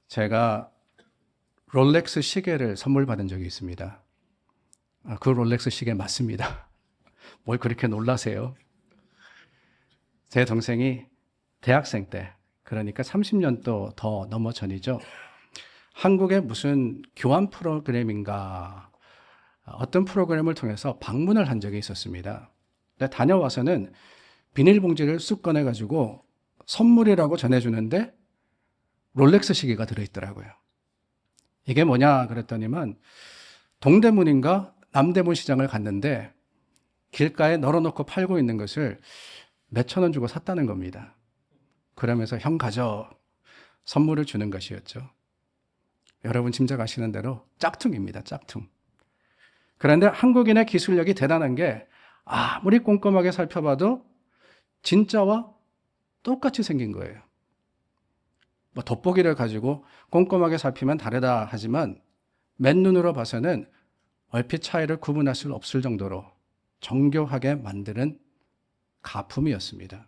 제가 롤렉스 시계를 선물 받은 적이 있습니다. 그 롤렉스 시계 맞습니다. 뭘 그렇게 놀라세요? 제 동생이 대학생 때, 그러니까 30년도 더 넘어 전이죠. 한국의 무슨 교환 프로그램인가 어떤 프로그램을 통해서 방문을 한 적이 있었습니다. 근데 다녀와서는 비닐봉지를 쑥 꺼내가지고 선물이라고 전해주는데 롤렉스 시계가 들어있더라고요. 이게 뭐냐 그랬더니만 동대문인가 남대문 시장을 갔는데 길가에 널어놓고 팔고 있는 것을 몇천 원 주고 샀다는 겁니다. 그러면서 형 가져 선물을 주는 것이었죠. 여러분 짐작하시는 대로 짝퉁입니다. 짝퉁. 그런데 한국인의 기술력이 대단한 게 아무리 꼼꼼하게 살펴봐도 진짜와 똑같이 생긴 거예요. 뭐 돋보기를 가지고 꼼꼼하게 살피면 다르다 하지만 맨눈으로 봐서는 얼핏 차이를 구분할 수 없을 정도로 정교하게 만드는 가품이었습니다.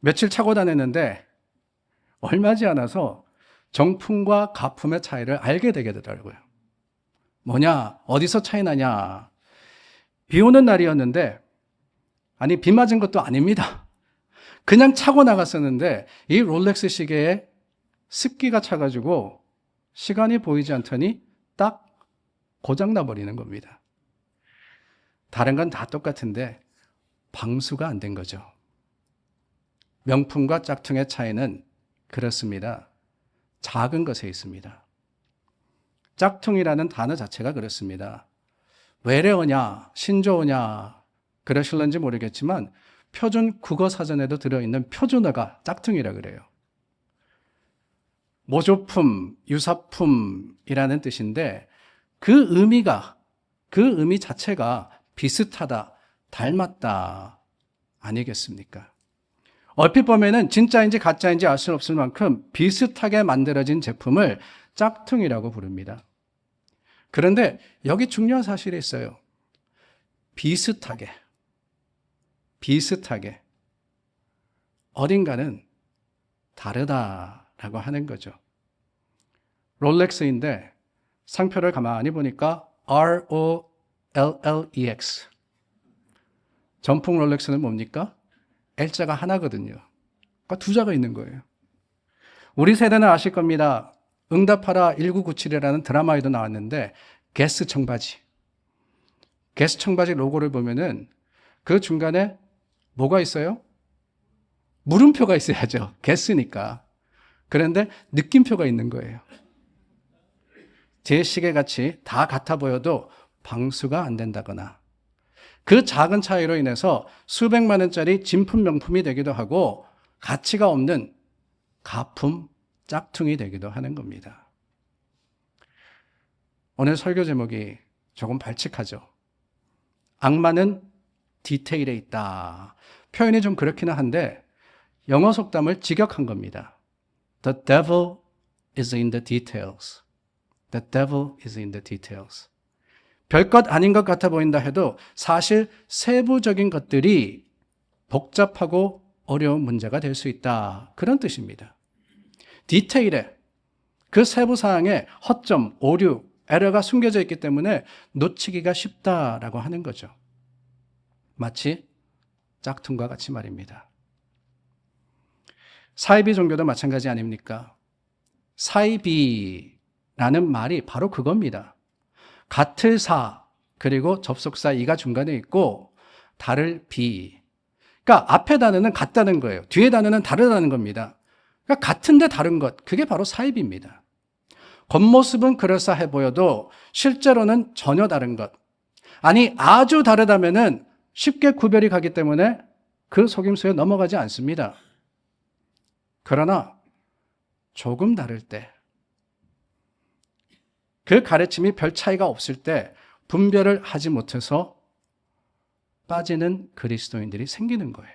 며칠 차고 다녔는데 얼마지 않아서 정품과 가품의 차이를 알게 되게 되더라고요. 뭐냐? 어디서 차이 나냐? 비 오는 날이었는데 아니 비 맞은 것도 아닙니다. 그냥 차고 나갔었는데 이 롤렉스 시계에 습기가 차가지고 시간이 보이지 않더니 딱 고장나 버리는 겁니다. 다른 건 다 똑같은데 방수가 안 된 거죠. 명품과 짝퉁의 차이는 그렇습니다. 작은 것에 있습니다. 짝퉁이라는 단어 자체가 그렇습니다. 외래어냐, 신조어냐 그러실런지 모르겠지만 표준 국어 사전에도 들어있는 표준어가 짝퉁이라 그래요. 모조품, 유사품이라는 뜻인데 그 의미 자체가 비슷하다, 닮았다 아니겠습니까? 얼핏 보면은 진짜인지 가짜인지 알 수 없을 만큼 비슷하게 만들어진 제품을 짝퉁이라고 부릅니다. 그런데 여기 중요한 사실이 있어요. 비슷하게 어딘가는 다르다라고 하는 거죠. 롤렉스인데 상표를 가만히 보니까 ROLLEX. 정품 롤렉스는 뭡니까? L자가 하나거든요. 그러니까 두 자가 있는 거예요. 우리 세대는 아실 겁니다. 응답하라 1997이라는 드라마에도 나왔는데 게스 청바지 로고를 보면은 그 중간에 뭐가 있어요? 물음표가 있어야죠. 게스니까. 그런데 느낌표가 있는 거예요. 제 시계같이 다 같아 보여도 방수가 안 된다거나 그 작은 차이로 인해서 수백만 원짜리 진품 명품이 되기도 하고 가치가 없는 가품, 짝퉁이 되기도 하는 겁니다. 오늘 설교 제목이 조금 발칙하죠. 악마는 디테일에 있다. 표현이 좀 그렇기는 한데 영어 속담을 직역한 겁니다. The devil is in the details. The devil is in the details. 별것 아닌 것 같아 보인다 해도 사실 세부적인 것들이 복잡하고 어려운 문제가 될 수 있다. 그런 뜻입니다. 디테일에 그 세부 사항에 허점, 오류, 에러가 숨겨져 있기 때문에 놓치기가 쉽다라고 하는 거죠. 마치 짝퉁과 같이 말입니다. 사이비 종교도 마찬가지 아닙니까? 사이비라는 말이 바로 그겁니다. 같을 사, 그리고 접속사 이가 중간에 있고 다를 비. 그러니까 앞에 단어는 같다는 거예요. 뒤에 단어는 다르다는 겁니다. 그러니까 같은데 다른 것, 그게 바로 사이비입니다. 겉모습은 그럴싸해 보여도 실제로는 전혀 다른 것. 아니 아주 다르다면은 쉽게 구별이 가기 때문에 그 속임수에 넘어가지 않습니다. 그러나 조금 다를 때, 그 가르침이 별 차이가 없을 때 분별을 하지 못해서 빠지는 그리스도인들이 생기는 거예요.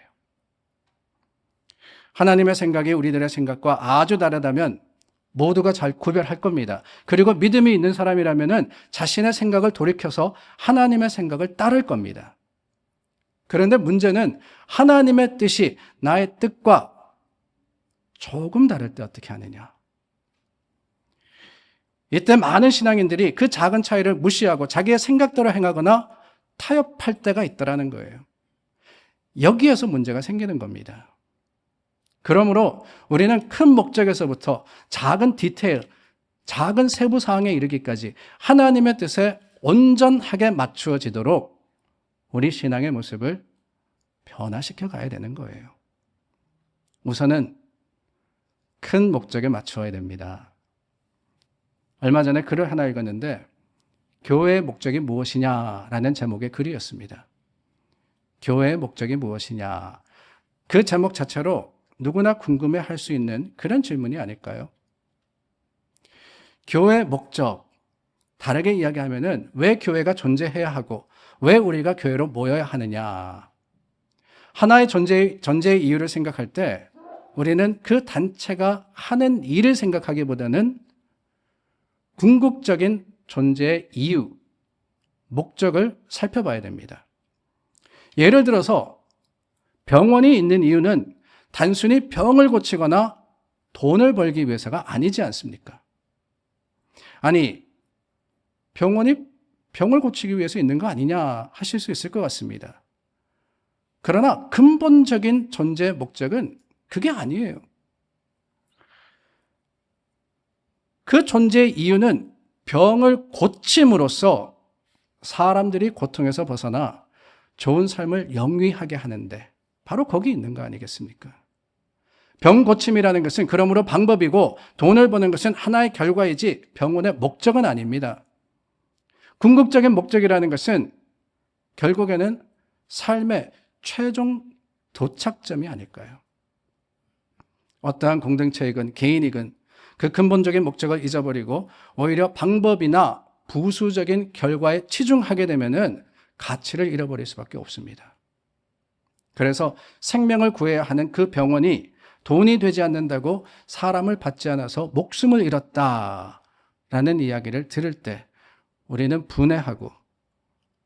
하나님의 생각이 우리들의 생각과 아주 다르다면 모두가 잘 구별할 겁니다. 그리고 믿음이 있는 사람이라면 자신의 생각을 돌이켜서 하나님의 생각을 따를 겁니다. 그런데 문제는 하나님의 뜻이 나의 뜻과 조금 다를 때 어떻게 하느냐. 이때 많은 신앙인들이 그 작은 차이를 무시하고 자기의 생각대로 행하거나 타협할 때가 있더라는 거예요. 여기에서 문제가 생기는 겁니다. 그러므로 우리는 큰 목적에서부터 작은 디테일, 작은 세부 사항에 이르기까지 하나님의 뜻에 온전하게 맞추어지도록 우리 신앙의 모습을 변화시켜 가야 되는 거예요. 우선은 큰 목적에 맞추어야 됩니다. 얼마 전에 글을 하나 읽었는데 교회의 목적이 무엇이냐라는 제목의 글이었습니다. 교회의 목적이 무엇이냐. 그 제목 자체로 누구나 궁금해할 수 있는 그런 질문이 아닐까요? 교회의 목적, 다르게 이야기하면은 왜 교회가 존재해야 하고 왜 우리가 교회로 모여야 하느냐. 하나의 존재의 이유를 생각할 때 우리는 그 단체가 하는 일을 생각하기보다는 궁극적인 존재의 이유, 목적을 살펴봐야 됩니다. 예를 들어서 병원이 있는 이유는 단순히 병을 고치거나 돈을 벌기 위해서가 아니지 않습니까? 아니, 병원이 병을 고치기 위해서 있는 거 아니냐 하실 수 있을 것 같습니다. 그러나 근본적인 존재의 목적은 그게 아니에요. 그 존재의 이유는 병을 고침으로써 사람들이 고통에서 벗어나 좋은 삶을 영위하게 하는데 바로 거기 있는 거 아니겠습니까? 병 고침이라는 것은 그러므로 방법이고 돈을 버는 것은 하나의 결과이지 병원의 목적은 아닙니다. 궁극적인 목적이라는 것은 결국에는 삶의 최종 도착점이 아닐까요? 어떠한 공동체이건 개인이건 그 근본적인 목적을 잊어버리고 오히려 방법이나 부수적인 결과에 치중하게 되면은 가치를 잃어버릴 수밖에 없습니다. 그래서 생명을 구해야 하는 그 병원이 돈이 되지 않는다고 사람을 받지 않아서 목숨을 잃었다라는 이야기를 들을 때 우리는 분해하고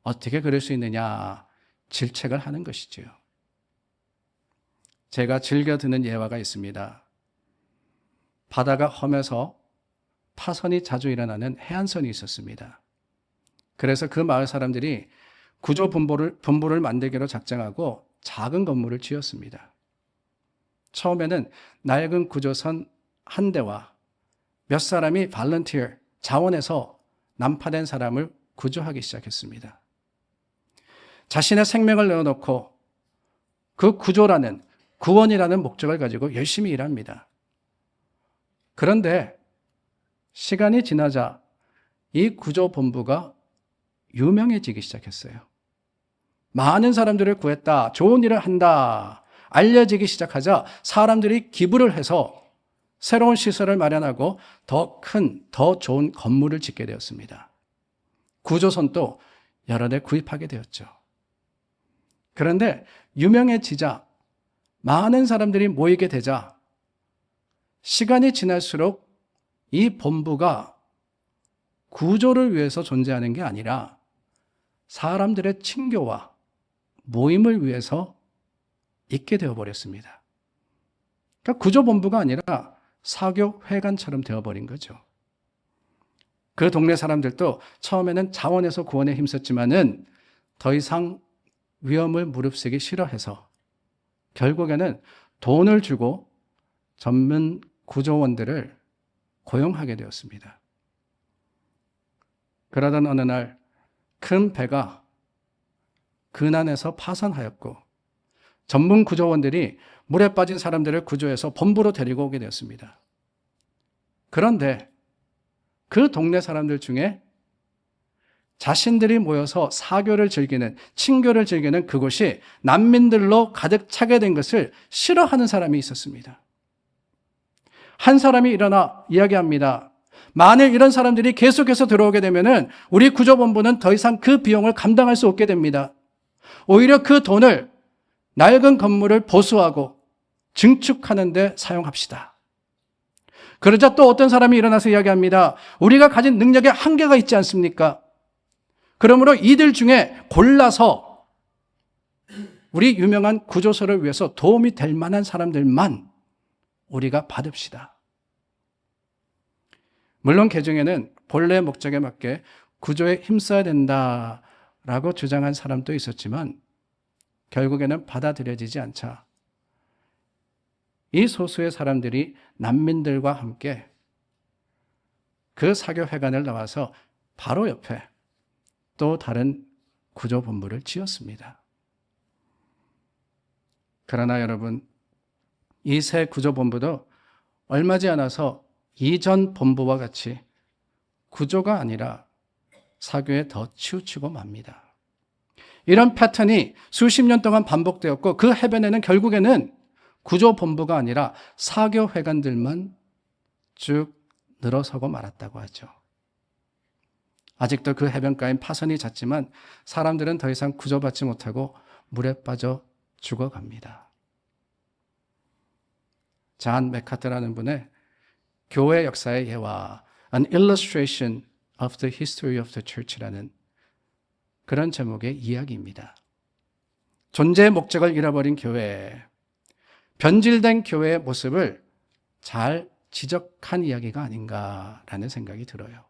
어떻게 그럴 수 있느냐 질책을 하는 것이지요. 제가 즐겨 듣는 예화가 있습니다. 바다가 험해서 파선이 자주 일어나는 해안선이 있었습니다. 그래서 그 마을 사람들이 구조 본부를 만들기로 작정하고 작은 건물을 지었습니다. 처음에는 낡은 구조선 한 대와 몇 사람이 발런티어, 자원해서 난파된 사람을 구조하기 시작했습니다. 자신의 생명을 내어놓고 그 구조라는, 구원이라는 목적을 가지고 열심히 일합니다. 그런데 시간이 지나자 이 구조본부가 유명해지기 시작했어요. 많은 사람들을 구했다, 좋은 일을 한다, 알려지기 시작하자 사람들이 기부를 해서 새로운 시설을 마련하고 더 큰, 더 좋은 건물을 짓게 되었습니다. 구조선도 여러 대 구입하게 되었죠. 그런데 유명해지자 많은 사람들이 모이게 되자 시간이 지날수록 이 본부가 구조를 위해서 존재하는 게 아니라 사람들의 친교와 모임을 위해서 있게 되어버렸습니다. 그러니까 구조본부가 아니라 사교회관처럼 되어버린 거죠. 그 동네 사람들도 처음에는 자원에서 구원에 힘썼지만은 더 이상 위험을 무릅쓰기 싫어해서 결국에는 돈을 주고 전문 구조원들을 고용하게 되었습니다. 그러던 어느 날 큰 배가 근안에서 파선하였고 전문 구조원들이 물에 빠진 사람들을 구조해서 본부로 데리고 오게 되었습니다. 그런데 그 동네 사람들 중에 자신들이 모여서 사교를 즐기는, 친교를 즐기는 그곳이 난민들로 가득 차게 된 것을 싫어하는 사람이 있었습니다. 한 사람이 일어나 이야기합니다. 만일 이런 사람들이 계속해서 들어오게 되면은 우리 구조본부는 더 이상 그 비용을 감당할 수 없게 됩니다. 오히려 그 돈을 낡은 건물을 보수하고 증축하는 데 사용합시다. 그러자 또 어떤 사람이 일어나서 이야기합니다. 우리가 가진 능력에 한계가 있지 않습니까? 그러므로 이들 중에 골라서 우리 유명한 구조소를 위해서 도움이 될 만한 사람들만 우리가 받읍시다. 물론 개중에는 본래의 목적에 맞게 구조에 힘써야 된다라고 주장한 사람도 있었지만 결국에는 받아들여지지 않자 이 소수의 사람들이 난민들과 함께 그 사교회관을 나와서 바로 옆에 또 다른 구조본부를 지었습니다. 그러나 여러분, 이 새 구조본부도 얼마지 않아서 이전 본부와 같이 구조가 아니라 사교에 더 치우치고 맙니다. 이런 패턴이 수십 년 동안 반복되었고 그 해변에는 결국에는 구조본부가 아니라 사교회관들만 쭉 늘어서고 말았다고 하죠. 아직도 그 해변가엔 파선이 잦지만 사람들은 더 이상 구조받지 못하고 물에 빠져 죽어갑니다. 잔 맥카트라는 분의 교회 역사의 예화, An Illustration of the History of the Church라는 그런 제목의 이야기입니다. 존재의 목적을 잃어버린 교회, 변질된 교회의 모습을 잘 지적한 이야기가 아닌가라는 생각이 들어요.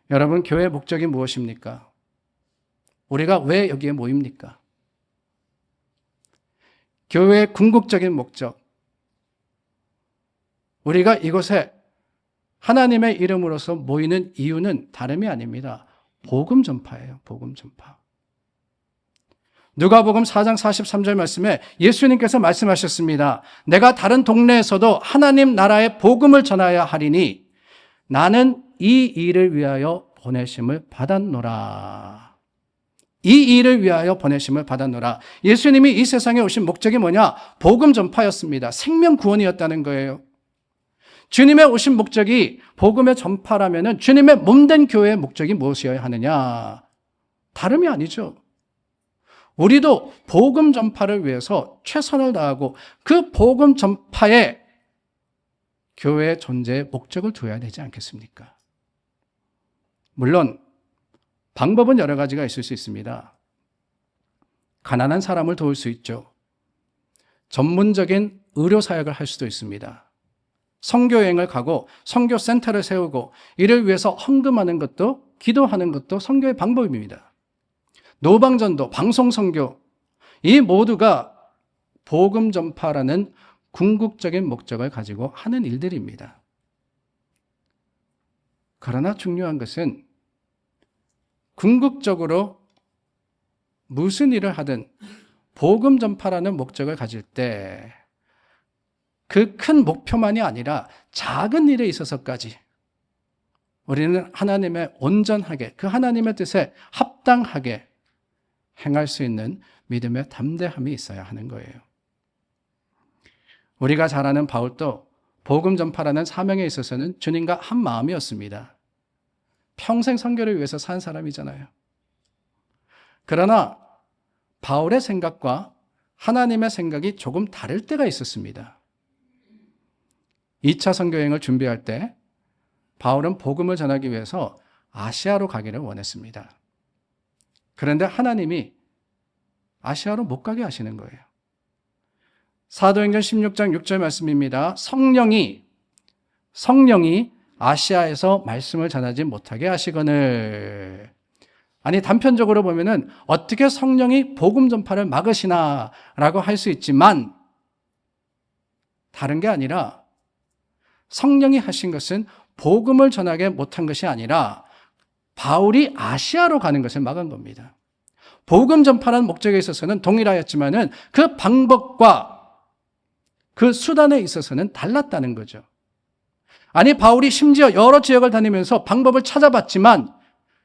여러분, 교회의 목적이 무엇입니까? 우리가 왜 여기에 모입니까? 교회의 궁극적인 목적, 우리가 이곳에 하나님의 이름으로서 모이는 이유는 다름이 아닙니다. 복음 전파예요. 복음 전파. 누가복음 4장 43절 말씀에 예수님께서 말씀하셨습니다. 내가 다른 동네에서도 하나님 나라의 복음을 전하여야 하리니 나는 이 일을 위하여 보내심을 받았노라. 이 일을 위하여 보내심을 받았노라. 예수님이 이 세상에 오신 목적이 뭐냐? 복음 전파였습니다. 생명 구원이었다는 거예요. 주님의 오신 목적이 복음의 전파라면 주님의 몸된 교회의 목적이 무엇이어야 하느냐? 다름이 아니죠. 우리도 복음 전파를 위해서 최선을 다하고 그 복음 전파에 교회의 존재의 목적을 두어야 되지 않겠습니까? 물론 방법은 여러 가지가 있을 수 있습니다. 가난한 사람을 도울 수 있죠. 전문적인 의료사역을 할 수도 있습니다. 선교여행을 가고 선교센터를 세우고 이를 위해서 헌금하는 것도 기도하는 것도 선교의 방법입니다. 노방전도, 방송선교, 이 모두가 복음 전파라는 궁극적인 목적을 가지고 하는 일들입니다. 그러나 중요한 것은 궁극적으로 무슨 일을 하든 복음 전파라는 목적을 가질 때 그 큰 목표만이 아니라 작은 일에 있어서까지 우리는 하나님의 온전하게, 그 하나님의 뜻에 합당하게 행할 수 있는 믿음의 담대함이 있어야 하는 거예요. 우리가 잘 아는 바울도 복음 전파라는 사명에 있어서는 주님과 한 마음이었습니다. 평생 선교를 위해서 산 사람이잖아요. 그러나 바울의 생각과 하나님의 생각이 조금 다를 때가 있었습니다. 2차 선교여행을 준비할 때 바울은 복음을 전하기 위해서 아시아로 가기를 원했습니다. 그런데 하나님이 아시아로 못 가게 하시는 거예요. 사도행전 16장 6절 말씀입니다. 성령이 아시아에서 말씀을 전하지 못하게 하시거늘. 아니, 단편적으로 보면은 어떻게 성령이 복음 전파를 막으시나라고 할 수 있지만 다른 게 아니라 성령이 하신 것은 복음을 전하게 못한 것이 아니라 바울이 아시아로 가는 것을 막은 겁니다. 복음 전파라는 목적에 있어서는 동일하였지만은 그 방법과 그 수단에 있어서는 달랐다는 거죠. 아니, 바울이 심지어 여러 지역을 다니면서 방법을 찾아봤지만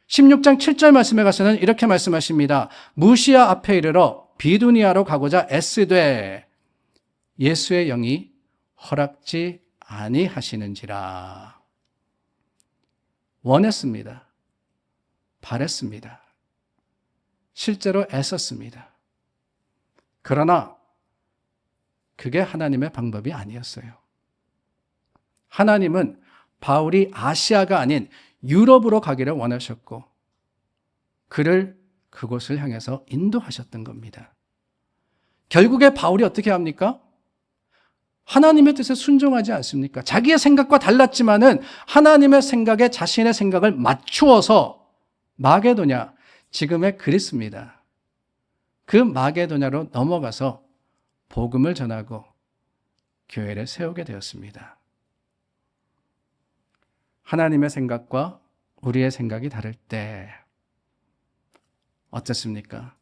16장 7절 말씀에 가서는 이렇게 말씀하십니다. 무시아 앞에 이르러 비두니아로 가고자 애쓰되 예수의 영이 허락지 아니하시는지라. 원했습니다. 바랬습니다. 실제로 애썼습니다. 그러나 그게 하나님의 방법이 아니었어요. 하나님은 바울이 아시아가 아닌 유럽으로 가기를 원하셨고 그를 그곳을 향해서 인도하셨던 겁니다. 결국에 바울이 어떻게 합니까? 하나님의 뜻에 순종하지 않습니까? 자기의 생각과 달랐지만은 하나님의 생각에 자신의 생각을 맞추어서 마게도냐, 지금의 그리스입니다. 그 마게도냐로 넘어가서 복음을 전하고 교회를 세우게 되었습니다. 하나님의 생각과 우리의 생각이 다를 때 어떻습니까?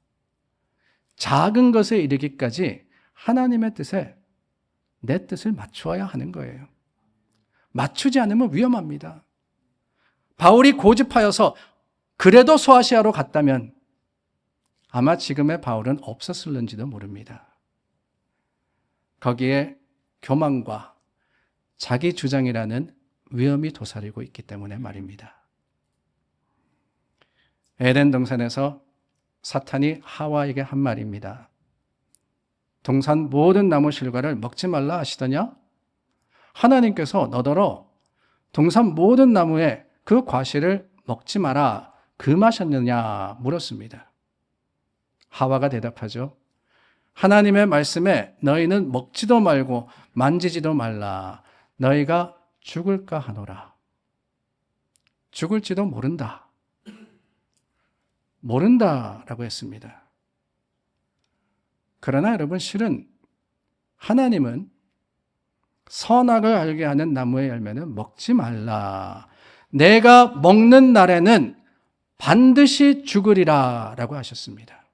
작은 것에 이르기까지 하나님의 뜻에 내 뜻을 맞추어야 하는 거예요. 맞추지 않으면 위험합니다. 바울이 고집하여서 그래도 소아시아로 갔다면 아마 지금의 바울은 없었을는지도 모릅니다. 거기에 교만과 자기 주장이라는 위험이 도사리고 있기 때문에 말입니다. 에덴 동산에서 사탄이 하와에게 한 말입니다. 동산 모든 나무 실과를 먹지 말라 하시더냐? 하나님께서 너더러 동산 모든 나무의 그 과실을 먹지 마라 금하셨느냐 물었습니다. 하와가 대답하죠. 하나님의 말씀에 너희는 먹지도 말고 만지지도 말라. 너희가 죽을까 하노라. 죽을지도 모른다. 모른다라고 했습니다. 그러나 여러분, 실은 하나님은 선악을 알게 하는 나무의 열매는 먹지 말라. 내가 먹는 날에는 반드시 죽으리라 라고 하셨습니다.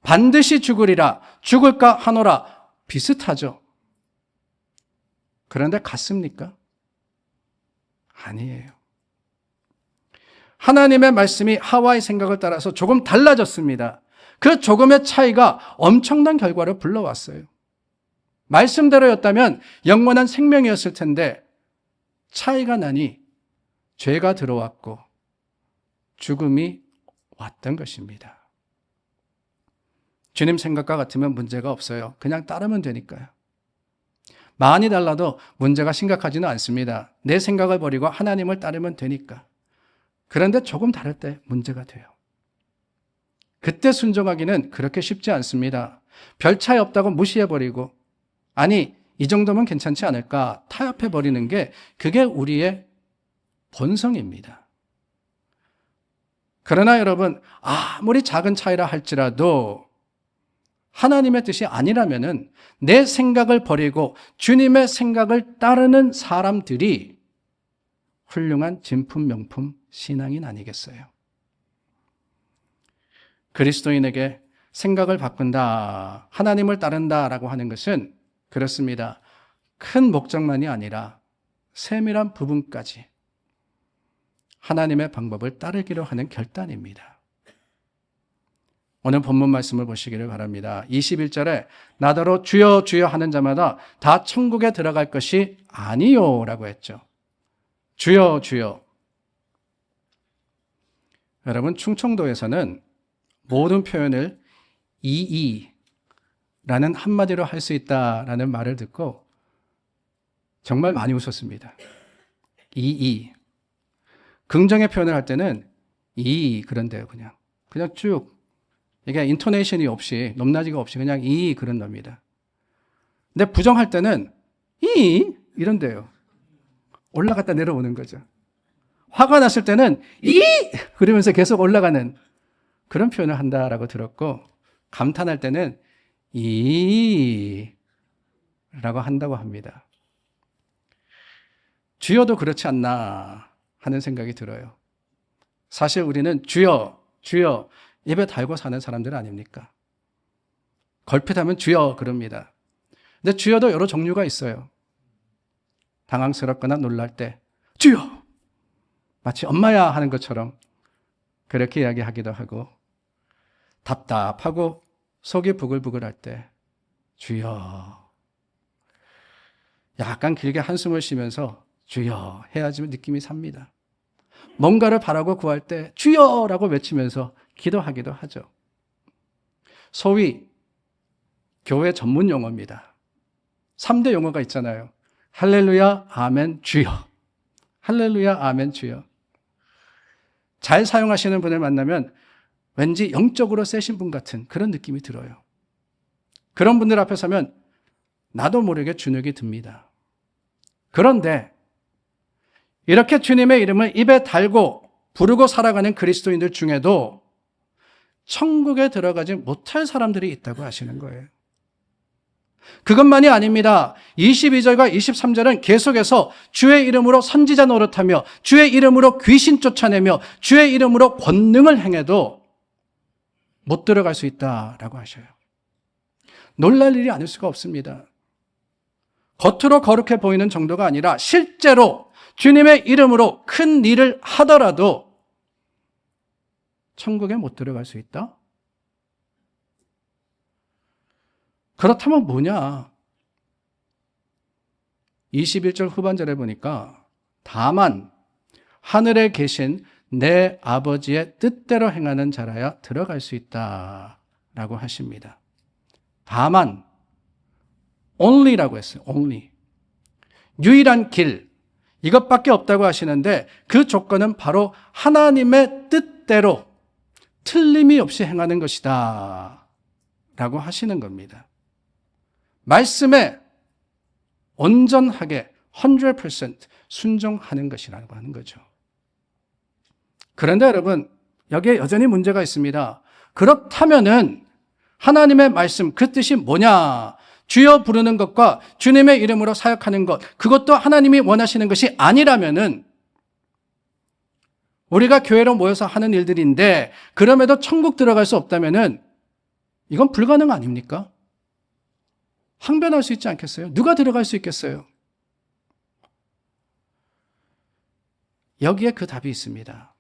반드시 죽으리라, 죽을까 하노라 비슷하죠. 그런데 같습니까? 아니에요. 하나님의 말씀이 하와의 생각을 따라서 조금 달라졌습니다. 그 조금의 차이가 엄청난 결과를 불러왔어요. 말씀대로였다면 영원한 생명이었을 텐데 차이가 나니 죄가 들어왔고 죽음이 왔던 것입니다. 주님 생각과 같으면 문제가 없어요. 그냥 따르면 되니까요. 많이 달라도 문제가 심각하지는 않습니다. 내 생각을 버리고 하나님을 따르면 되니까. 그런데 조금 다를 때 문제가 돼요. 그때 순종하기는 그렇게 쉽지 않습니다. 별 차이 없다고 무시해버리고, 아니 이 정도면 괜찮지 않을까 타협해버리는 게 그게 우리의 본성입니다. 그러나 여러분, 아무리 작은 차이라 할지라도 하나님의 뜻이 아니라면은 내 생각을 버리고 주님의 생각을 따르는 사람들이 훌륭한 진품 명품 신앙인 아니겠어요? 그리스도인에게 생각을 바꾼다, 하나님을 따른다라고 하는 것은 그렇습니다. 큰 목적만이 아니라 세밀한 부분까지 하나님의 방법을 따르기로 하는 결단입니다. 오늘 본문 말씀을 보시기를 바랍니다. 21절에 나더러 주여 주여 하는 자마다 다 천국에 들어갈 것이 아니요 라고 했죠. 주여 주여. 여러분, 충청도에서는 모든 표현을 이이라는 한마디로 할 수 있다라는 말을 듣고 정말 많이 웃었습니다. 이이. 긍정의 표현을 할 때는 그런데요. 그냥 쭉. 이게 인토네이션이 없이, 높낮이가 없이 그냥 그런 겁니다. 근데 부정할 때는 이런데요. 올라갔다 내려오는 거죠. 화가 났을 때는 그러면서 계속 올라가는 그런 표현을 한다라고 들었고, 감탄할 때는 라고 한다고 합니다. 주여도 그렇지 않나 하는 생각이 들어요. 사실 우리는 주여, 주여 입에 달고 사는 사람들 아닙니까? 걸핏하면 주여 그럽니다. 근데 주여도 여러 종류가 있어요. 당황스럽거나 놀랄 때 주여! 마치 엄마야 하는 것처럼 그렇게 이야기하기도 하고, 답답하고 속이 부글부글할 때 주여. 약간 길게 한숨을 쉬면서 주여 해야지만 느낌이 삽니다. 뭔가를 바라고 구할 때 주여라고 외치면서 기도하기도 하죠. 소위 교회 전문 용어입니다. 3대 용어가 있잖아요. 할렐루야, 아멘, 주여. 할렐루야, 아멘, 주여. 잘 사용하시는 분을 만나면 왠지 영적으로 세신 분 같은 그런 느낌이 들어요. 그런 분들 앞에 서면 나도 모르게 주눅이 듭니다. 그런데 이렇게 주님의 이름을 입에 달고 부르고 살아가는 그리스도인들 중에도 천국에 들어가지 못할 사람들이 있다고 하시는 거예요. 그것만이 아닙니다. 22절과 23절은 계속해서 주의 이름으로 선지자 노릇하며 주의 이름으로 귀신 쫓아내며 주의 이름으로 권능을 행해도 못 들어갈 수 있다라고 하셔요. 놀랄 일이 아닐 수가 없습니다. 겉으로 거룩해 보이는 정도가 아니라 실제로 주님의 이름으로 큰 일을 하더라도 천국에 못 들어갈 수 있다? 그렇다면 뭐냐? 21절 후반절에 보니까 다만 하늘에 계신 내 아버지의 뜻대로 행하는 자라야 들어갈 수 있다라고 하십니다. 다만 only라고 했어요. only. 유일한 길, 이것밖에 없다고 하시는데 그 조건은 바로 하나님의 뜻대로 틀림이 없이 행하는 것이다 라고 하시는 겁니다. 말씀에 온전하게 100% 순종하는 것이라고 하는 거죠. 그런데 여러분, 여기에 여전히 문제가 있습니다. 그렇다면은 하나님의 말씀, 그 뜻이 뭐냐? 주여 부르는 것과 주님의 이름으로 사역하는 것, 그것도 하나님이 원하시는 것이 아니라면은 우리가 교회로 모여서 하는 일들인데 그럼에도 천국 들어갈 수 없다면은 이건 불가능 아닙니까? 항변할 수 있지 않겠어요? 누가 들어갈 수 있겠어요? 여기에 그 답이 있습니다.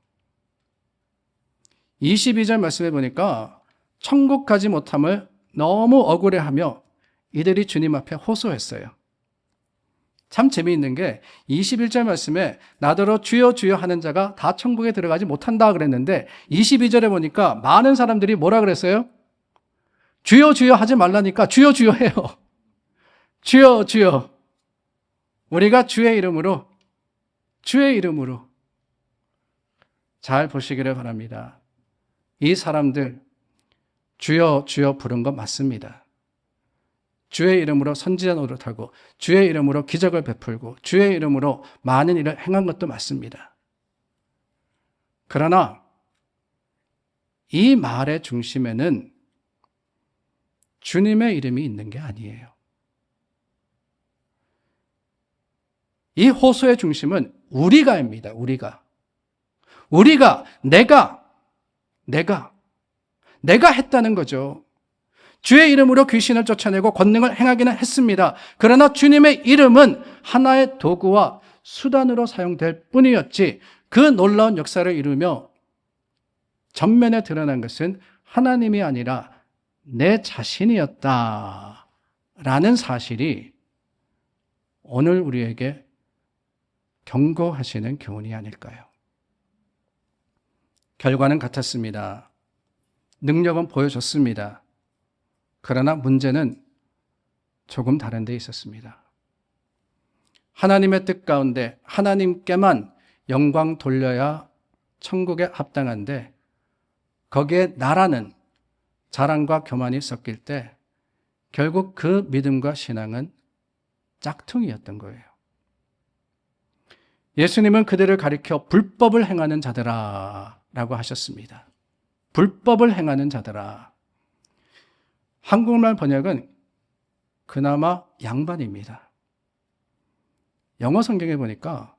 22절 말씀해 보니까 천국 가지 못함을 너무 억울해하며 이들이 주님 앞에 호소했어요. 참 재미있는 게 21절 말씀에 나더러 주여 주여 하는 자가 다 천국에 들어가지 못한다 그랬는데 22절에 보니까 많은 사람들이 뭐라 그랬어요? 주여 주여 하지 말라니까 주여 주여 해요. 주여 주여. 우리가 주의 이름으로 잘 보시기를 바랍니다. 이 사람들 주여 주여 부른 거 맞습니다. 주의 이름으로 선지자 노릇하고 주의 이름으로 기적을 베풀고 주의 이름으로 많은 일을 행한 것도 맞습니다. 그러나 이 말의 중심에는 주님의 이름이 있는 게 아니에요. 이 호소의 중심은 우리가입니다. 우리가 내가 했다는 거죠. 주의 이름으로 귀신을 쫓아내고 권능을 행하기는 했습니다. 그러나 주님의 이름은 하나의 도구와 수단으로 사용될 뿐이었지 그 놀라운 역사를 이루며 전면에 드러난 것은 하나님이 아니라 내 자신이었다라는 사실이 오늘 우리에게 경고하시는 교훈이 아닐까요? 결과는 같았습니다. 능력은 보여줬습니다. 그러나 문제는 조금 다른 데 있었습니다. 하나님의 뜻 가운데 하나님께만 영광 돌려야 천국에 합당한데 거기에 나라는 자랑과 교만이 섞일 때 결국 그 믿음과 신앙은 짝퉁이었던 거예요. 예수님은 그들을 가리켜 불법을 행하는 자들아 라고 하셨습니다. 불법을 행하는 자들아. 한국말 번역은 그나마 양반입니다. 영어 성경에 보니까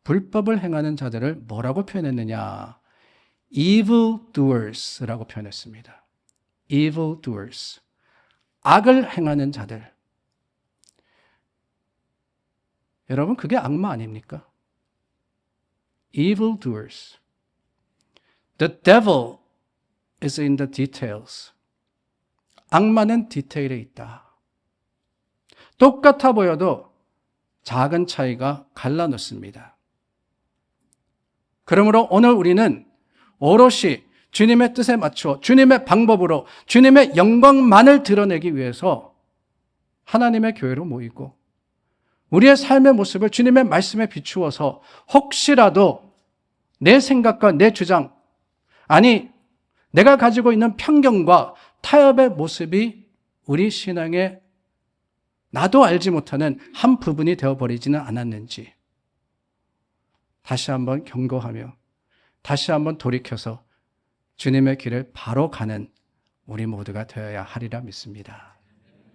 불법을 행하는 자들을 뭐라고 표현했느냐? evildoers라고 표현했습니다. evildoers. 악을 행하는 자들. 여러분, 그게 악마 아닙니까? evildoers. The devil is in the details. 악마는 디테일에 있다. 똑같아 보여도 작은 차이가 갈라놓습니다. 그러므로 오늘 우리는 오롯이 주님의 뜻에 맞추어 주님의 방법으로 주님의 영광만을 드러내기 위해서 하나님의 교회로 모이고 우리의 삶의 모습을 주님의 말씀에 비추어서 혹시라도 내 생각과 내 주장, 아니 내가 가지고 있는 편견과 타협의 모습이 우리 신앙의 나도 알지 못하는 한 부분이 되어버리지는 않았는지 다시 한번 경고하며 다시 한번 돌이켜서 주님의 길을 바로 가는 우리 모두가 되어야 하리라 믿습니다.